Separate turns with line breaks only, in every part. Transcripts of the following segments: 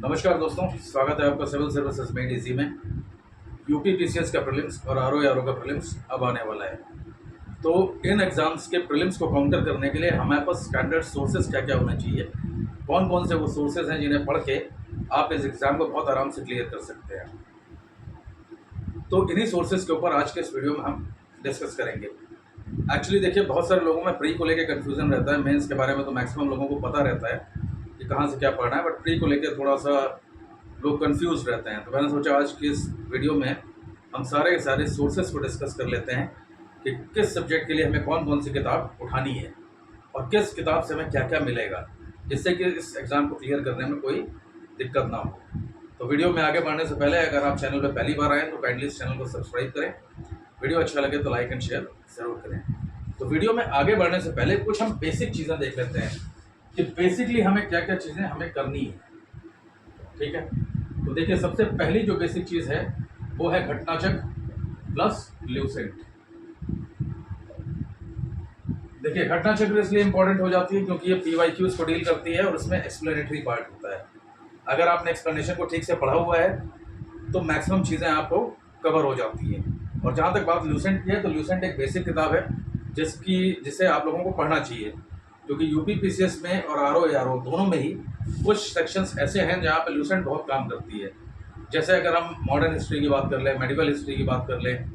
नमस्कार दोस्तों, स्वागत है आपका सिविल सर्विसेज मेड इजी में। यूपी पीसीएस का प्रीलिम्स और आरओ का प्रीलिम्स अब आने वाला है। तो इन एग्जाम्स के प्रीलिम्स को काउंटर करने के लिए हमारे पास स्टैंडर्ड सोर्सेज क्या क्या होने चाहिए, कौन कौन से वो सोर्सेज हैं जिन्हें पढ़ के आप इस एग्ज़ाम को बहुत आराम से क्लियर कर सकते हैं। तो इन्हीं सोर्सेज के ऊपर आज के इस वीडियो में हम डिस्कस करेंगे। एक्चुअली देखिए, बहुत सारे लोगों में प्री को लेकर कन्फ्यूज़न रहता है। मेंस के बारे में तो मैक्सिमम लोगों को पता रहता है कि कहाँ से क्या पढ़ना है, बट प्री को लेकर थोड़ा सा लोग कंफ्यूज रहते हैं। तो मैंने सोचा आज की इस वीडियो में हम सारे के सारे सोर्सेज को डिस्कस कर लेते हैं कि किस सब्जेक्ट के लिए हमें कौन कौन सी किताब उठानी है और किस किताब से हमें क्या क्या मिलेगा, जिससे कि इस एग्ज़ाम को क्लियर करने में कोई दिक्कत ना हो। तो वीडियो में आगे बढ़ने से पहले अगर आप चैनल पर पहली बार आएँ तो काइंडली इस चैनल को सब्सक्राइब करें। वीडियो अच्छा लगे तो लाइक एंड शेयर ज़रूर करें। तो वीडियो में आगे बढ़ने से पहले कुछ हम बेसिक चीज़ें देख लेते हैं कि बेसिकली हमें क्या क्या चीज़ें हमें करनी है। ठीक है, तो देखिए, सबसे पहली जो बेसिक चीज़ है वो है घटनाचक्र प्लस ल्यूसेंट। देखिए, घटनाचक्र इसलिए इंपॉर्टेंट हो जाती है क्योंकि ये पीवाईक्यूज को डील करती है और उसमें एक्सप्लेनेटरी पार्ट होता है। अगर आपने एक्सप्लेनेशन को ठीक से पढ़ा हुआ है तो मैक्सिमम चीज़ें आपको कवर हो जाती हैं। और जहाँ तक बात ल्यूसेंट की है, तो ल्यूसेंट एक बेसिक किताब है जिसे आप लोगों को पढ़ना चाहिए, क्योंकि यूपी पीसीएस में और आरओ दोनों में ही कुछ सेक्शंस ऐसे हैं जहाँ पे ल्यूसेंट बहुत काम करती है। जैसे अगर हम मॉडर्न हिस्ट्री की बात कर लें, मेडिवल हिस्ट्री की बात कर लें,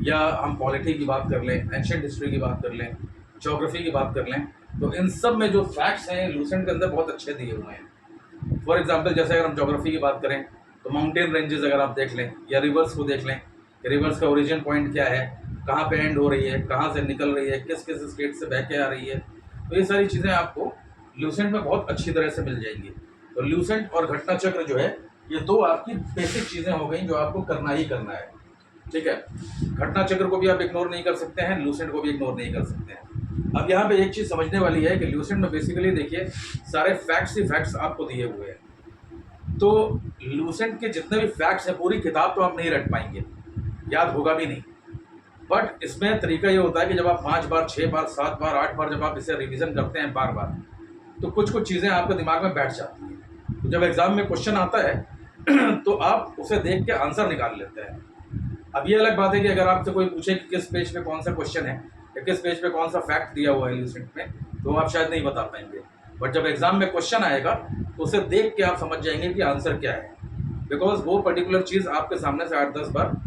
या हम पॉलिटी की बात कर लें, एंशिएंट हिस्ट्री की बात कर लें, ज्योग्राफी की बात कर लें, तो इन सब में जो फैक्ट्स हैं ल्यूसेंट के अंदर बहुत अच्छे दिए हुए हैं। फॉर एग्जाम्पल, जैसे अगर हम ज्योग्राफी की बात करें तो माउंटेन रेंजेस अगर आप देख लें, या रिवर्स को देख लें, रिवर्स का ओरिजिन पॉइंट क्या है, कहाँ पे एंड हो रही है, कहाँ से निकल रही है, किस किस स्टेट से बह के आ रही है, तो ये सारी चीज़ें आपको ल्यूसेंट में बहुत अच्छी तरह से मिल जाएंगी। तो ल्यूसेंट और घटनाचक्र जो है, ये दो आपकी बेसिक चीज़ें हो गई जो आपको करना ही करना है। ठीक है, घटनाचक्र को भी आप इग्नोर नहीं कर सकते हैं, ल्यूसेंट को भी इग्नोर नहीं कर सकते हैं। अब यहाँ पे एक चीज़ समझने वाली है कि ल्यूसेंट में बेसिकली देखिए सारे फैक्ट्स ही फैक्ट्स आपको दिए हुए हैं। तो ल्यूसेंट के जितने भी फैक्ट्स हैं, पूरी किताब तो आप नहीं रट पाएंगे, याद होगा भी नहीं। बट इसमें तरीका ये होता है कि जब आप 5 बार, 6 बार, 7 बार, 8 बार जब आप इसे रिवीजन करते हैं बार बार, तो कुछ कुछ चीज़ें आपके दिमाग में बैठ जाती हैं। तो जब एग्ज़ाम में क्वेश्चन आता है तो आप उसे देख के आंसर निकाल लेते हैं। अब ये अलग बात है कि अगर आपसे कोई पूछे कि किस पेज पे कौन सा क्वेश्चन है या किस पेज पे कौन सा फैक्ट दिया हुआ है ल्यूसेंट में, तो आप शायद नहीं बता पाएंगे। बट जब एग्ज़ाम में क्वेश्चन आएगा तो उसे देख के आप समझ जाएंगे कि आंसर क्या है, बिकॉज वो पर्टिकुलर चीज़ आपके सामने से 8-10 बार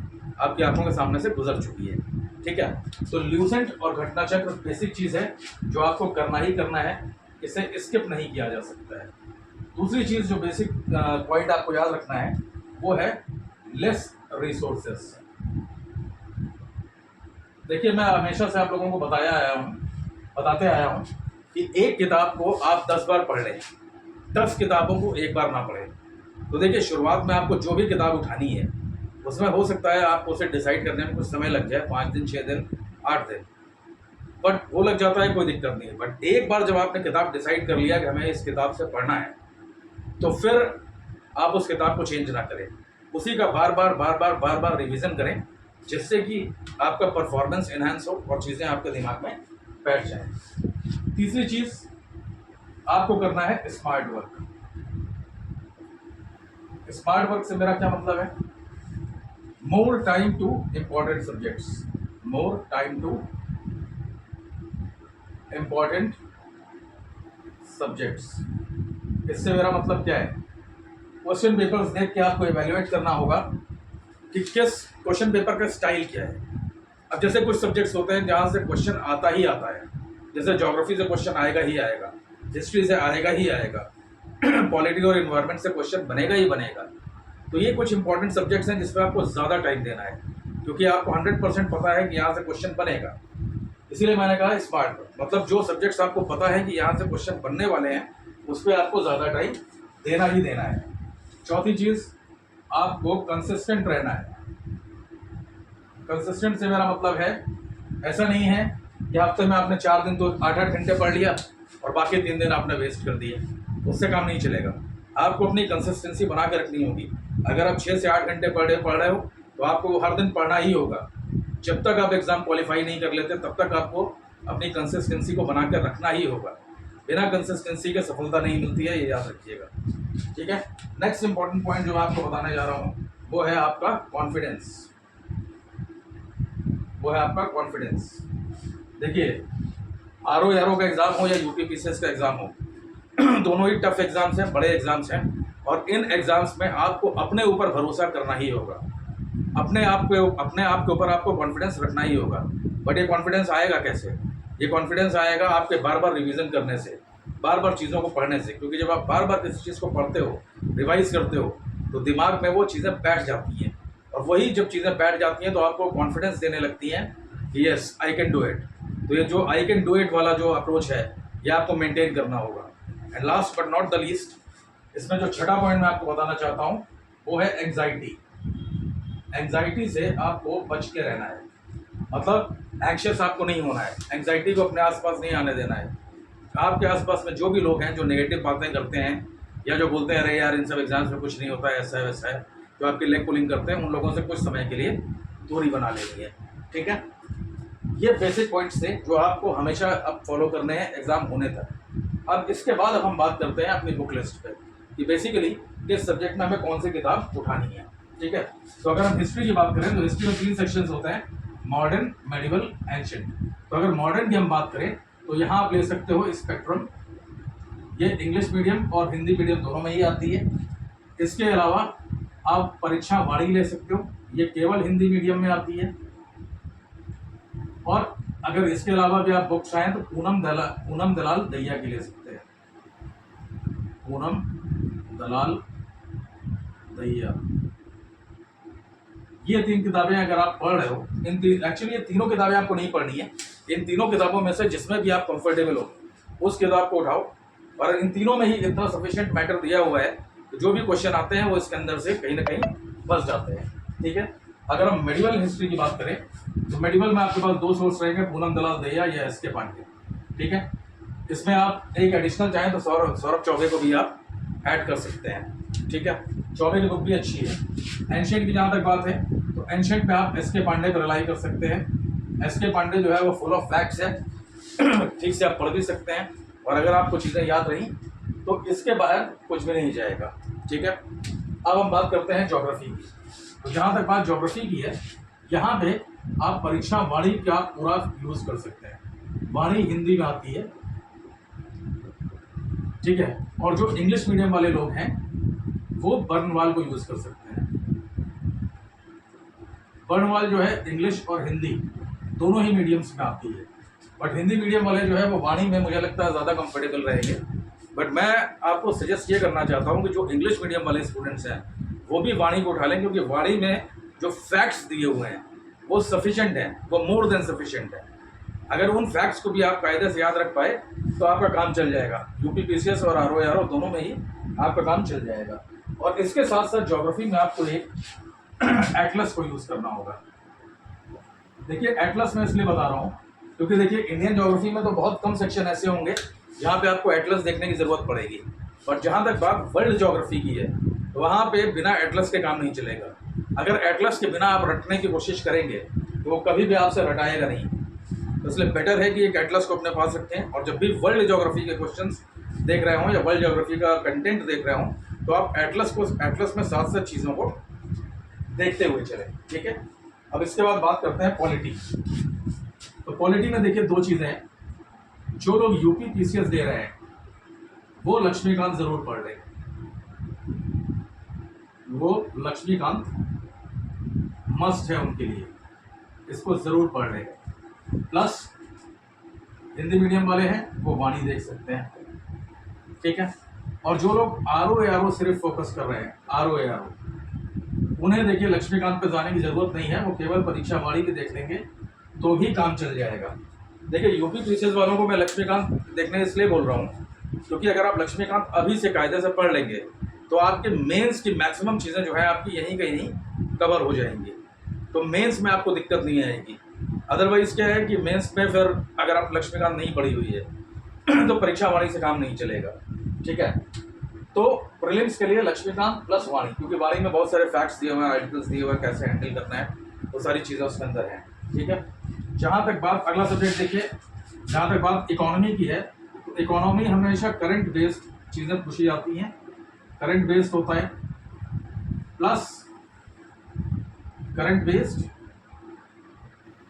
आपकी आंखों के सामने से गुजर चुकी है। ठीक है, तो ल्यूसेंट और घटनाचक्र बेसिक चीज़ है जो आपको करना ही करना है, इसे स्किप नहीं किया जा सकता है। दूसरी चीज़ जो बेसिक पॉइंट आपको याद रखना है वो है लेस रिसोर्सेस। देखिए, मैं हमेशा से आप लोगों को बताते आया हूँ कि एक किताब को आप 10 बार पढ़ लें, 10 किताबों को एक बार ना पढ़ें। तो देखिए, शुरुआत में आपको जो भी किताब उठानी है उसमें हो सकता है आपको उसे डिसाइड करने में कुछ समय लग जाए, 5 दिन, 6 दिन, 8 दिन, बट वो लग जाता है, कोई दिक्कत नहीं है। बट एक बार जब आपने किताब डिसाइड कर लिया कि हमें इस किताब से पढ़ना है, तो फिर आप उस किताब को चेंज ना करें, उसी का बार बार रिवीजन करें, जिससे कि आपका परफॉर्मेंस इन्हांस हो और चीज़ें आपके दिमाग में बैठ जाएं। तीसरी चीज़ आपको करना है स्मार्ट वर्क। स्मार्ट वर्क से मेरा क्या मतलब है? More time to important subjects, more time to important subjects. इससे मेरा मतलब क्या है? क्वेश्चन पेपर्स देख के आपको एवेल्युएट करना होगा कि किस क्वेश्चन पेपर का स्टाइल क्या है। अब जैसे कुछ सब्जेक्ट्स होते हैं जहाँ से क्वेश्चन आता ही आता है, जैसे ज्योग्राफी से क्वेश्चन आएगा ही आएगा, हिस्ट्री से आएगा ही आएगा, पॉलिटी और इन्वायरमेंट से क्वेश्चन बनेगा ही बनेगा। तो ये कुछ इंपॉर्टेंट सब्जेक्ट्स हैं जिस पर आपको ज़्यादा टाइम देना है, क्योंकि आपको 100% पता है कि यहाँ से क्वेश्चन बनेगा। इसीलिए मैंने कहा स्मार्ट वर्क, मतलब जो सब्जेक्ट्स आपको पता है कि यहाँ से क्वेश्चन बनने वाले हैं, उस पर आपको ज़्यादा टाइम देना ही देना है। चौथी चीज़, आपको कंसिस्टेंट रहना है। कंसिस्टेंट से मेरा मतलब है, ऐसा नहीं है कि हफ्ते में आपने 4 दिन तो 8-8 घंटे पढ़ लिया और बाकी 3 दिन आपने वेस्ट कर दिए, उससे काम नहीं चलेगा। आपको अपनी कंसिस्टेंसी बना के रखनी होगी। अगर आप 6 से 8 घंटे पढ़ रहे हो तो आपको हर दिन पढ़ना ही होगा। जब तक आप एग्ज़ाम क्वालिफाई नहीं कर लेते तब तक आपको अपनी कंसिस्टेंसी को बना कर रखना ही होगा। बिना कंसिस्टेंसी के सफलता नहीं मिलती है, ये याद रखिएगा। ठीक है। नेक्स्ट इंपॉर्टेंट पॉइंट जो मैं आपको बताने जा रहा हूँ वो है आपका कॉन्फिडेंस। वो है आपका कॉन्फिडेंस। देखिए आरओ का एग्जाम हो या यूपीपीसीएस का एग्जाम हो, दोनों ही टफ एग्जाम्स हैं, बड़े एग्जाम्स हैं, और इन एग्जाम्स में आपको अपने ऊपर भरोसा करना ही होगा। अपने आप के ऊपर आपको कॉन्फिडेंस रखना ही होगा। बट ये कॉन्फिडेंस आएगा कैसे? ये कॉन्फिडेंस आएगा आपके बार बार रिवीजन करने से, बार बार चीज़ों को पढ़ने से। क्योंकि जब आप बार बार किसी चीज़ को पढ़ते हो, रिवाइज करते हो, तो दिमाग में वो चीज़ें बैठ जाती हैं, और वही जब चीज़ें बैठ जाती हैं तो आपको कॉन्फिडेंस देने लगती हैं कि yes I can do it. तो ये जो आई कैन डू इट वाला जो अप्रोच है ये आपको मेंटेन करना होगा। And last but not the least, इसमें जो छठा पॉइंट मैं आपको बताना चाहता हूँ वो है एंग्जाइटी। एंग्जाइटी से आपको बच के रहना है, मतलब एंग्शियस आपको नहीं होना है, एंग्जाइटी को अपने आसपास नहीं आने देना है। आपके आसपास में जो भी लोग हैं जो नेगेटिव बातें करते हैं या जो बोलते हैं अरे यार इन सब एग्जाम्स में कुछ नहीं होता है, ऐसा है वैसा है, जो आपकी लेग पुलिंग करते हैं, उन लोगों से कुछ समय के लिए दूरी बना लेनी है। ठीक है, ये बेसिक पॉइंट्स थे जो आपको हमेशा अब फॉलो करने हैं एग्जाम होने तक। अब इसके बाद अब हम बात करते हैं अपनी बुक लिस्ट पे कि बेसिकली किस सब्जेक्ट में हमें कौन सी किताब उठानी है। ठीक है, तो अगर हम हिस्ट्री की बात करें तो हिस्ट्री में 3 सेक्शंस होते हैं, मॉडर्न, मेडिवल, एंशिएंट। तो अगर मॉडर्न की हम बात करें तो यहाँ आप ले सकते हो स्पेक्ट्रम, ये इंग्लिश मीडियम और हिंदी मीडियम दोनों में ही आती है। इसके अलावा आप परीक्षा वाणी ले सकते हो, ये केवल हिंदी मीडियम में आती है। और अगर इसके अलावा भी आप बुक चाहें तो पूनम दलाल दहिया की ले सकते हैं, पूनम दलाल दहिया। ये 3 किताबें अगर आप पढ़ रहे हो, एक्चुअली ये तीनों किताबें आपको नहीं पढ़नी है, इन तीनों किताबों में से जिसमें भी आप कंफर्टेबल हो उस किताब को उठाओ। और इन तीनों में ही इतना सफिशिएंट मैटर दिया हुआ है कि जो भी क्वेश्चन आते हैं वो इसके अंदर से कहीं ना कहीं फंस जाते हैं। ठीक है, अगर हम मेडिवल हिस्ट्री की बात करें तो मेडिवल में आपके पास 2 सोर्स रहेंगे, पूनम दलाल दहिया या एस के पांडे। ठीक है, इसमें आप एक एडिशनल चाहें तो सौरभ चौबे को भी आप ऐड कर सकते हैं। ठीक है, चौबे की बुक भी अच्छी है। एंशिएंट की जहाँ तक बात है तो एंशिएंट में आप एस के पांडे पर रिलाई कर सकते हैं। एस के पांडे जो है वो फुल ऑफ फैक्ट्स है, ठीक से आप पढ़ भी सकते हैं, और अगर आपको चीज़ें याद रही तो इसके बाहर कुछ भी नहीं जाएगा। ठीक है, अब हम बात करते हैं ज्योग्राफी की। तो जहाँ तक बात ज्योग्राफी की है, यहाँ पे आप परीक्षा वाणी का पूरा यूज़ कर सकते हैं। वाणी हिंदी में आती है, ठीक है, और जो इंग्लिश मीडियम वाले लोग हैं वो बर्नवाल को यूज़ कर सकते हैं। बर्नवाल जो है इंग्लिश और हिंदी दोनों ही मीडियम्स में आती है, बट हिंदी मीडियम वाले जो है वो वाणी में मुझे लगता है ज़्यादा कंफर्टेबल रहेंगे। बट मैं आपको सजेस्ट ये करना चाहता हूँ कि जो इंग्लिश मीडियम वाले स्टूडेंट्स हैं वो भी वाणी को उठा लें, क्योंकि वाणी में जो फैक्ट्स दिए हुए हैं वो सफिशेंट हैं, वो मोर देन सफिशेंट है। अगर उन फैक्ट्स को भी आप कायदे से याद रख पाए तो आपका काम चल जाएगा। यूपीपीसीएस और आरओ दोनों में ही आपका काम चल जाएगा। और इसके साथ साथ ज्योग्राफी में आपको एक एटलस को यूज़ करना होगा। देखिए एटलस मैं इसलिए बता रहा हूँ क्योंकि देखिए इंडियन ज्योग्राफी में तो बहुत कम सेक्शन ऐसे होंगे जहाँ पे आपको एटलस देखने की ज़रूरत पड़ेगी, पर जहाँ तक बात वर्ल्ड ज्योग्राफी की है तो वहाँ पे बिना एटलस के काम नहीं चलेगा। अगर एटलस के बिना आप रटने की कोशिश करेंगे तो वो कभी भी आपसे रटाएगा नहीं। तो इसलिए बेटर है कि एक एटलस को अपने पास रखें, और जब भी वर्ल्ड ज्योग्राफी के क्वेश्चंस देख रहे हों या वर्ल्ड ज्योग्राफी का कंटेंट देख रहे हों तो आप एटलस में साथ साथ चीज़ों को देखते हुए चलें। ठीक है, अब इसके बाद बात करते हैं पॉलिटी। तो पॉलिटी में देखिए 2 चीज़ें हैं। जो लोग यूपीपीसीएस दे रहे हैं वो लक्ष्मीकांत जरूर पढ़ लें, वो लक्ष्मीकांत मस्ट है उनके लिए, इसको जरूर पढ़ लें। प्लस हिंदी मीडियम वाले हैं वो वाणी देख सकते हैं। ठीक है, और जो लोग आरओ सिर्फ फोकस कर रहे हैं आरओ उन्हें देखिए लक्ष्मीकांत पे जाने की जरूरत नहीं है, वो केवल परीक्षा वाणी की देख लेंगे तो भी काम चल जाएगा। देखिए यूपीपीसीएस वालों को मैं लक्ष्मीकांत देखने इसलिए बोल रहा हूँ क्योंकि अगर आप लक्ष्मीकांत अभी से कायदे से पढ़ लेंगे तो आपके मेंस की मैक्सिमम चीज़ें जो है आपकी यहीं कहीं कवर हो जाएंगी, तो मेंस में आपको दिक्कत नहीं आएगी। अदरवाइज क्या है कि मेंस में फिर अगर आप लक्ष्मीकांत नहीं पढ़ी हुई है तो परीक्षा वाणी से काम नहीं चलेगा। ठीक है, तो प्रीलिम्स के लिए लक्ष्मीकांत प्लस वाणी, क्योंकि वाणी में बहुत सारे फैक्ट्स दिए हुए हैं, आर्टिकल्स दिए हुए हैं, कैसे हैंडल करना है, वो सारी चीज़ें उसके अंदर हैं। ठीक है, जहाँ तक बात अगला सब्जेक्ट देखिए, जहाँ तक बात इकोनॉमी की है तो इकोनॉमी हमेशा करंट बेस्ड चीज़ें पूछी जाती हैं। करंट बेस्ड होता है, प्लस करंट बेस्ड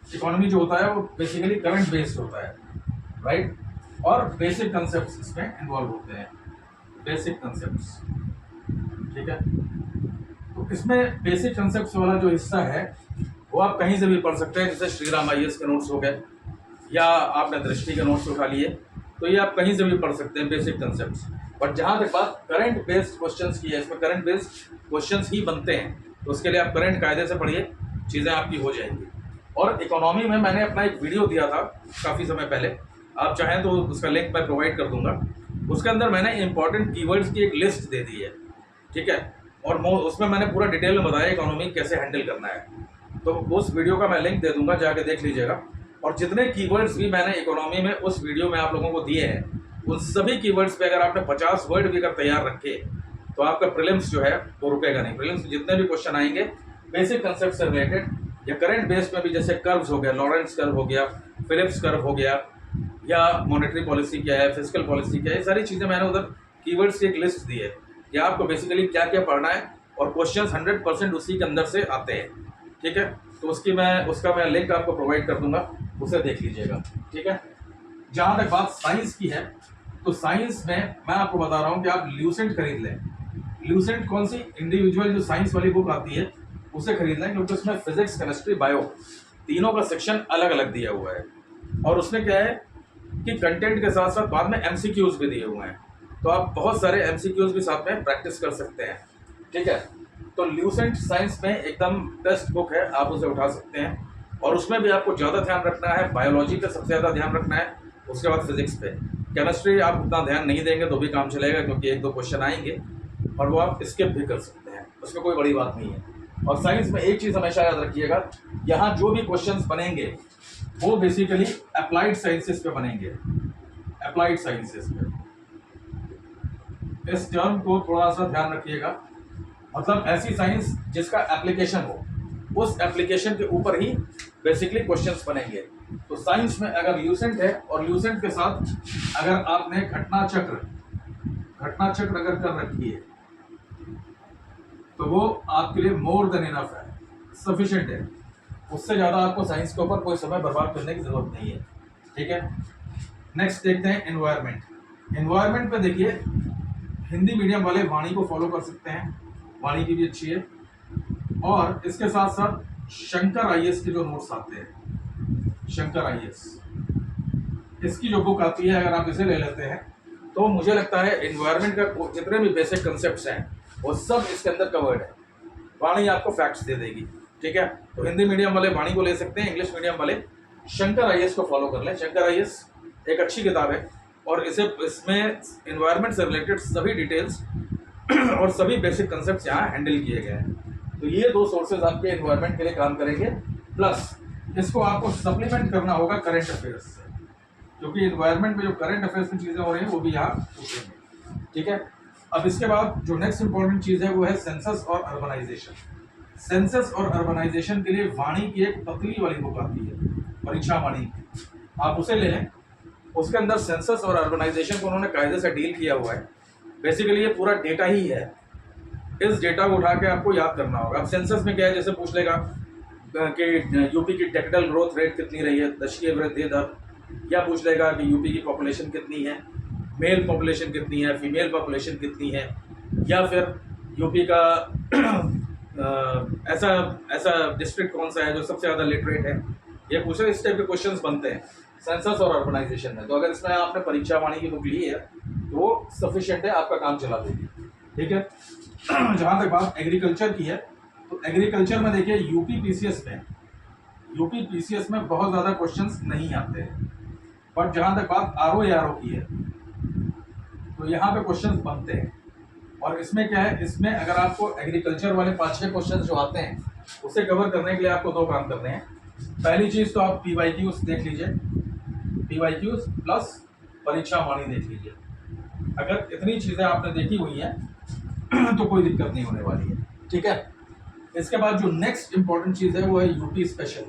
इकोनॉमी जो होता है वो बेसिकली करंट बेस्ड होता है, राइट। और बेसिक कंसेप्ट इसमें इन्वॉल्व होते हैं, बेसिक कंसेप्ट्स, ठीक है। तो इसमें बेसिक कंसेप्ट्स वाला जो हिस्सा है वो आप कहीं से भी पढ़ सकते हैं, जैसे श्रीराम आईएएस के नोट्स हो गए या आपने दृष्टि के नोट्स उठा लिए, तो ये आप कहीं से भी पढ़ सकते हैं बेसिक कंसेप्ट्स। बट जहाँ तक बात करंट बेस्ड क्वेश्चंस की है, इसमें करंट बेस्ड क्वेश्चंस ही बनते हैं, तो उसके लिए आप करंट कायदे से पढ़िए, चीज़ें आपकी हो जाएंगी। और इकोनॉमी में मैंने अपना एक वीडियो दिया था काफ़ी समय पहले, आप चाहें तो उसका लिंक मैं प्रोवाइड कर दूंगा। उसके अंदर मैंने इंपॉर्टेंट कीवर्ड्स की एक लिस्ट दे दी है, ठीक है, और उसमें मैंने पूरा डिटेल में बताया इकोनॉमी कैसे हैंडल करना है, तो उस वीडियो का मैं लिंक दे दूंगा, जाके देख लीजिएगा। और जितने कीवर्ड्स भी मैंने इकोनॉमी में उस वीडियो में आप लोगों को दिए हैं, उन सभी कीवर्ड्स पे अगर आपने 50 वर्ड भी अगर तैयार रखे तो आपका प्रीलिम्स जो है वो रुकेगा नहीं। प्रीलिम्स जितने भी क्वेश्चन आएंगे बेसिक कंसेप्ट से रिलेटेड या करंट बेस्ड में भी, जैसे कर्व्स हो गया, लॉरेंट्ज कर्व हो गया, फिलिप्स कर्व हो गया, या मॉनेटरी पॉलिसी क्या है, फिजिकल पॉलिसी क्या है, ये सारी चीज़ें मैंने उधर कीवर्ड्स की एक लिस्ट दी है कि आपको बेसिकली क्या क्या पढ़ना है, और क्वेश्चंस 100% उसी के अंदर से आते हैं, ठीक है। तो उसका मैं लिंक आपको प्रोवाइड कर दूंगा, उसे देख लीजिएगा, ठीक है। जहाँ तक बात साइंस की है, तो साइंस में मैं आपको बता रहा हूँ कि आप ल्यूसेंट खरीद लें। ल्यूसेंट कौन सी, इंडिविजुअल जो साइंस वाली बुक आती है उसे खरीद लें, क्योंकि उसमें फिजिक्स, केमिस्ट्री, बायो तीनों का सेक्शन अलग अलग दिया हुआ है, और उसमें क्या है कि कंटेंट के साथ साथ बाद में एमसीक्यूज भी दिए हुए हैं, तो आप बहुत सारे एमसीक्यूज भी साथ में प्रैक्टिस कर सकते हैं, ठीक है। तो ल्यूसेंट साइंस में एकदम बेस्ट बुक है, आप उसे उठा सकते हैं, और उसमें भी आपको ज़्यादा ध्यान रखना है, बायोलॉजी पे सबसे ज़्यादा ध्यान रखना है, उसके बाद फिजिक्स पे। केमिस्ट्री आप उतना ध्यान नहीं देंगे तो भी काम चलेगा, क्योंकि 1-2 क्वेश्चन आएंगे और वो आप स्किप भी कर सकते हैं, उसमें कोई बड़ी बात नहीं है। और साइंस में एक चीज़ हमेशा याद रखिएगा, यहाँ जो भी क्वेश्चंस बनेंगे वो बेसिकली अप्लाइड साइंसेस पे बनेंगे, अप्लाइड साइंसेस पे। इस टर्म को थोड़ा सा ध्यान रखिएगा, मतलब ऐसी साइंस जिसका एप्लीकेशन हो, उस एप्लीकेशन के ऊपर ही बेसिकली क्वेश्चंस बनेंगे। तो साइंस में अगर ल्यूसेंट है और ल्यूसेंट के साथ अगर आपने घटना चक्र अगर कर रखी है तो वो आपके लिए मोर देन इनफ है, सफिशिएंट है। उससे ज़्यादा आपको साइंस के ऊपर कोई समय बर्बाद करने की जरूरत नहीं है, ठीक है। नेक्स्ट देखते हैं एनवायरनमेंट। एनवायरनमेंट पे देखिए, हिंदी मीडियम वाले वाणी को फॉलो कर सकते हैं, वाणी की भी अच्छी है, और इसके साथ साथ शंकर आईएएस के जो नोट्स आते हैं, शंकर आईएएस, इसकी जो बुक आती है, अगर आप इसे ले लेते हैं तो मुझे लगता है एनवायरनमेंट का जितने भी बेसिक कंसेप्ट्स हैं वो सब इसके अंदर कवर्ड है। वाणी आपको फैक्ट्स दे देगी, ठीक है। तो हिंदी मीडियम वाले वाणी को ले सकते हैं, इंग्लिश मीडियम वाले शंकर आईएएस को फॉलो कर लें। शंकर आईएएस एक अच्छी किताब है, और इसमें एनवायरनमेंट से रिलेटेड सभी डिटेल्स और सभी बेसिक कंसेप्ट्स यहाँ हैंडल किए गए हैं। तो ये 2 सोर्सेज आपके एनवायरनमेंट के लिए काम करेंगे, प्लस इसको आपको सप्लीमेंट करना होगा करंट अफेयर्स से, क्योंकि एनवायरनमेंट में जो करंट अफेयर्स में चीज़ें हो रही हैं वो भी यहाँ पूछेंगे, ठीक है। अब इसके बाद जो नेक्स्ट इंपॉर्टेंट चीज़ है वो है सेंसस और अर्बनाइजेशन। सेंसस और अर्बनाइजेशन के लिए वाणी की एक पतली वाली बुक आती है, परीक्षा वाणी की, आप उसे ले लें। उसके अंदर सेंसस और अर्बनाइजेशन को उन्होंने कायदे से डील किया हुआ है। बेसिकली ये पूरा डेटा ही है, इस डेटा को उठा के आपको याद करना होगा। अब सेंसस में क्या है, जैसे पूछ लेगा कि यूपी की टेक्निकल ग्रोथ रेट कितनी रही है, दशकीय वृद्धि दर, या पूछ लेगा कि यूपी की पॉपुलेशन कितनी है, मेल पॉपुलेशन कितनी है, फीमेल पॉपुलेशन कितनी है, या फिर यूपी का ऐसा डिस्ट्रिक्ट कौन सा है जो सबसे ज़्यादा लिटरेट है, ये पूछे। इस टाइप के क्वेश्चंस बनते हैं सेंसस और अर्बनाइजेशन में। तो अगर इसमें आपने परीक्षा वाणी की बुक ली है तो वो सफिशिएंट है, आपका काम चला देगी, ठीक है। जहाँ तक बात एग्रीकल्चर की है, तो एग्रीकल्चर में देखिए यूपी पीसीएस में बहुत ज़्यादा क्वेश्चंस नहीं आते हैं, बट जहाँ तक बात आरओ की है तो यहाँ पे क्वेश्चंस बनते हैं। और इसमें क्या है, इसमें अगर आपको एग्रीकल्चर वाले 5-6 क्वेश्चन जो आते हैं उसे कवर करने के लिए आपको 2 काम करने हैं। पहली चीज़ तो आप पीवाईक्यूज देख लीजिए, पीवाईक्यूज प्लस परीक्षा वाणी देख लीजिए। अगर इतनी चीज़ें आपने देखी हुई हैं तो कोई दिक्कत नहीं होने वाली है, ठीक है। इसके बाद जो नेक्स्ट इंपॉर्टेंट चीज़ है वो है यूपी स्पेशल।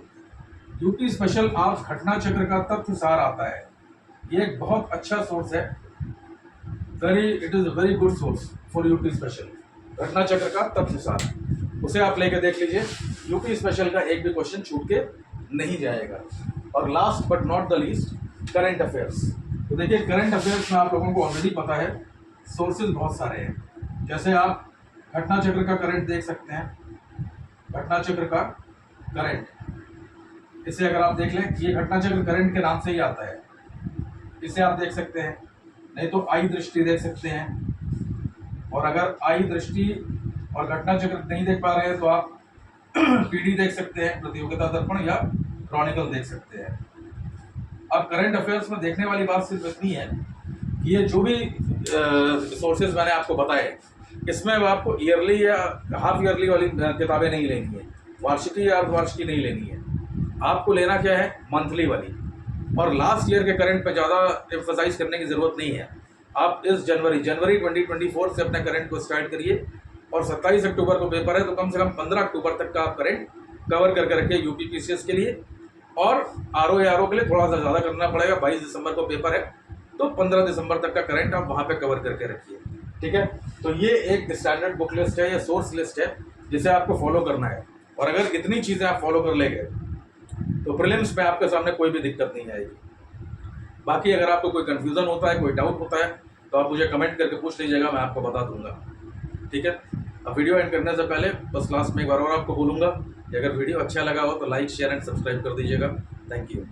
यूपी स्पेशल घटना चक्र का तथ्य सार आता है, ये एक बहुत अच्छा सोर्स है। It is a very good source for UP special. घटना चक्र का तथ्य सार, उसे आप लेके देख लीजिए, यूपी स्पेशल का एक भी क्वेश्चन छूट के नहीं जाएगा। और last but not the least, current affairs. तो देखिए करंट अफेयर्स में आप लोगों को ऑलरेडी पता है सोर्सेज बहुत सारे हैं। जैसे आप घटना चक्र का करंट देख सकते हैं, घटना चक्र का करंट, इसे अगर आप देख लें, ये घटना चक्र करंट के नाम से ही आता है, इसे आप देख सकते हैं। नहीं तो आई दृष्टि देख सकते हैं, और अगर आई दृष्टि और घटना चक्र नहीं देख पा रहे हैं तो आप पीडी देख सकते हैं, प्रतियोगिता दर्पण, या क्रॉनिकल देख सकते हैं। अब करंट अफेयर्स में देखने वाली बात सिर्फ इतनी है कि ये जो भी सोर्सेज मैंने आपको बताए, इसमें आपको ईयरली या हाफ ईयरली वाली किताबें नहीं लेनी है, वार्षिकी या अर्धवार्षिकी नहीं लेनी है। आपको लेना क्या है, मंथली वाली। और लास्ट ईयर के करंट पे ज़्यादा एम्फसाइज करने की ज़रूरत नहीं है। आप इस जनवरी 2024 से अपने करंट को स्टार्ट करिए, और 27 अक्टूबर को पेपर है, तो कम से कम 15 अक्टूबर तक का आप करंट कवर कर करके यूपी पीसीएस के लिए, और आरओ या आरओ के लिए थोड़ा सा ज़्यादा करना पड़ेगा। 22 दिसंबर को पेपर है, तो 15 दिसंबर तक का करंट आप वहाँ पे कवर करके रखिए, ठीक है। तो ये एक स्टैंडर्ड बुक लिस्ट है या सोर्स लिस्ट है जिसे आपको फॉलो करना है। और अगर इतनी चीज़ें आप फॉलो कर लेंगे तो प्रीलिम्स में आपके सामने कोई भी दिक्कत नहीं आएगी। बाकी अगर आपको कोई कन्फ्यूज़न होता है, कोई डाउट होता है, तो आप मुझे कमेंट करके पूछ लीजिएगा, मैं आपको बता दूंगा, ठीक है। अब वीडियो एंड करने से पहले बस लास्ट में एक बार और आपको बोलूँगा कि अगर वीडियो अच्छा लगा हो तो लाइक, शेयर एंड सब्सक्राइब कर दीजिएगा। Thank you.